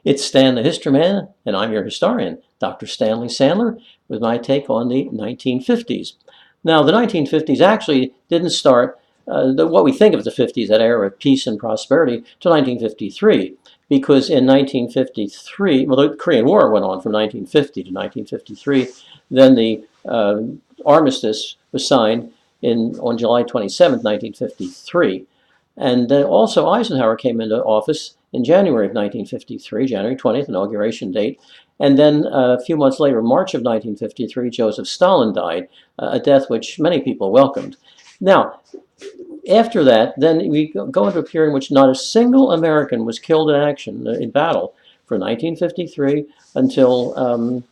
It's Stan the History Man, and I'm your historian, Dr. Stanley Sandler, with my take on the 1950s. Now, the 1950s actually didn't start what we think of as the 50s, that era of peace and prosperity, to 1953, because in 1953, well, the Korean War went on from 1950 to 1953. Then the armistice was signed on July 27, 1953. And also Eisenhower came into office in January of 1953, January 20th, inauguration date. And then a few months later, March of 1953, Joseph Stalin died, a death which many people welcomed. Now, after that, then we go into a period in which not a single American was killed in action, in battle, from 1953 until,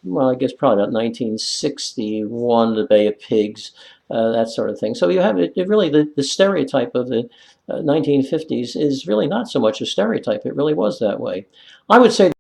well, I guess probably about 1961, the Bay of Pigs, that sort of thing. So you have it really, the stereotype of the 1950s is really not so much a stereotype. It really was that way. I would say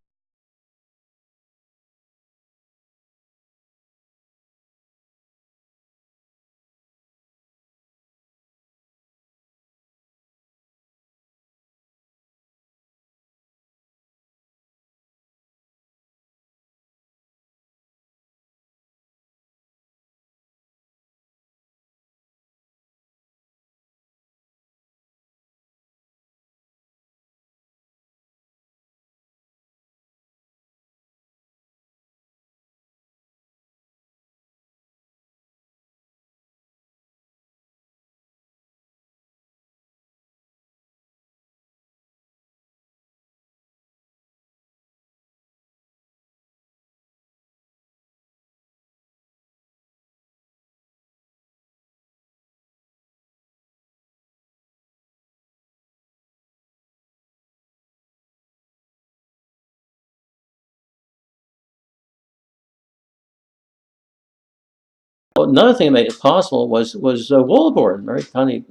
another thing that made it possible was wallboard, very funny.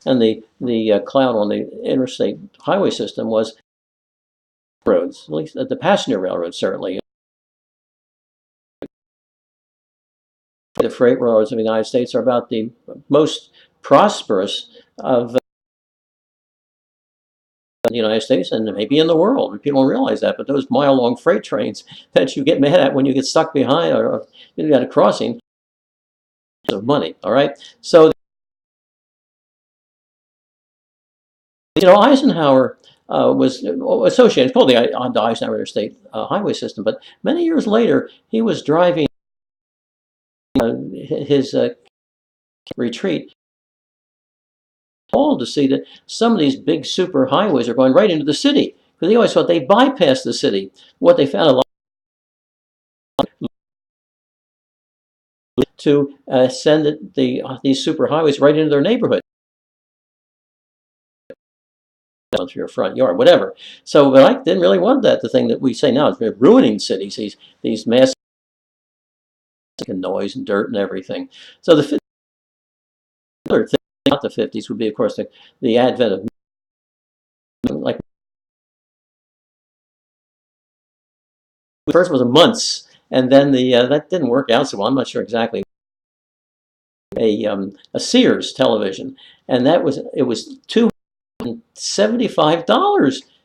And the cloud on the interstate highway system was roads, at least the passenger railroads certainly. The freight railroads of the United States are about the most prosperous of the United States and maybe in the world. People don't realize that, but those mile-long freight trains that you get mad at when you get stuck behind or you at a crossing of money. All right, so Eisenhower was associated, it's called the Eisenhower Interstate Highway System, but many years later he was driving his retreat all to see that some of these big super highways are going right into the city, because they always thought they bypassed the city. What they found a lot to send these super highways right into their neighborhood, down through your front yard, whatever. So, but I didn't really want that. The thing that we say now is ruining cities. These massive noise and dirt and everything. So the other thing about the 50s would be, of course, the advent of like first was a months, and then that didn't work out so well. I'm not sure exactly. A Sears television, and it was $275.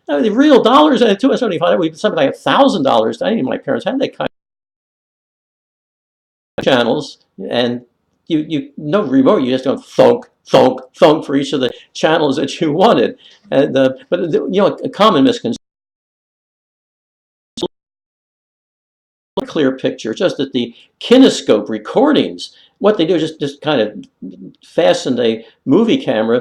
I mean, the real dollars at $275, something like $1,000. I think my parents had that kind of channels, and you no remote. You just go thunk, thunk, thunk for each of the channels that you wanted. And but a common misconception. Clear picture, just that the kinescope recordings, what they do is just kind of fasten a movie camera.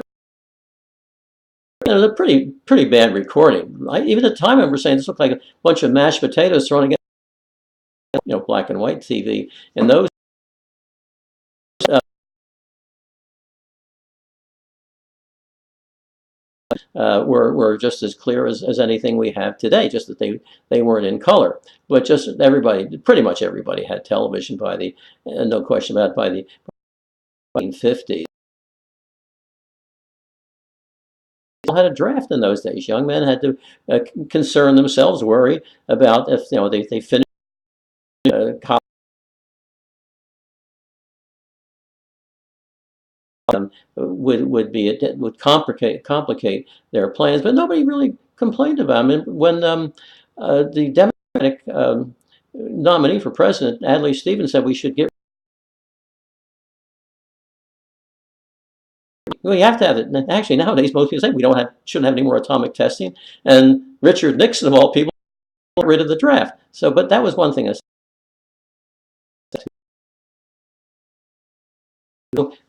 It's a pretty bad recording. Even at the time, I remember saying this looked like a bunch of mashed potatoes thrown against, black and white TV. And those were just as clear as anything we have today, just that they weren't in color. But just everybody, pretty much everybody had television by the, no question about it, by the 1950s. Had a draft in those days. Young men had to concern themselves, worry about if they finished college. Would complicate their plans, but nobody really complained about them. When the Democratic nominee for president, Adlai Stevenson, said we should get. We have to have it. Actually, nowadays most people say we shouldn't have any more atomic testing. And Richard Nixon, of all people, got rid of the draft. So, but that was one thing.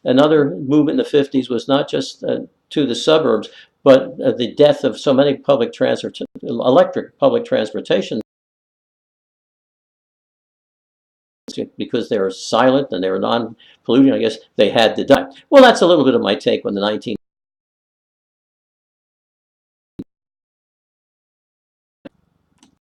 Another movement in the 50s was not just to the suburbs, but the death of so many electric public transportation, because they were silent and they were non-polluting. I guess they had to die. Well, that's a little bit of my take on the 19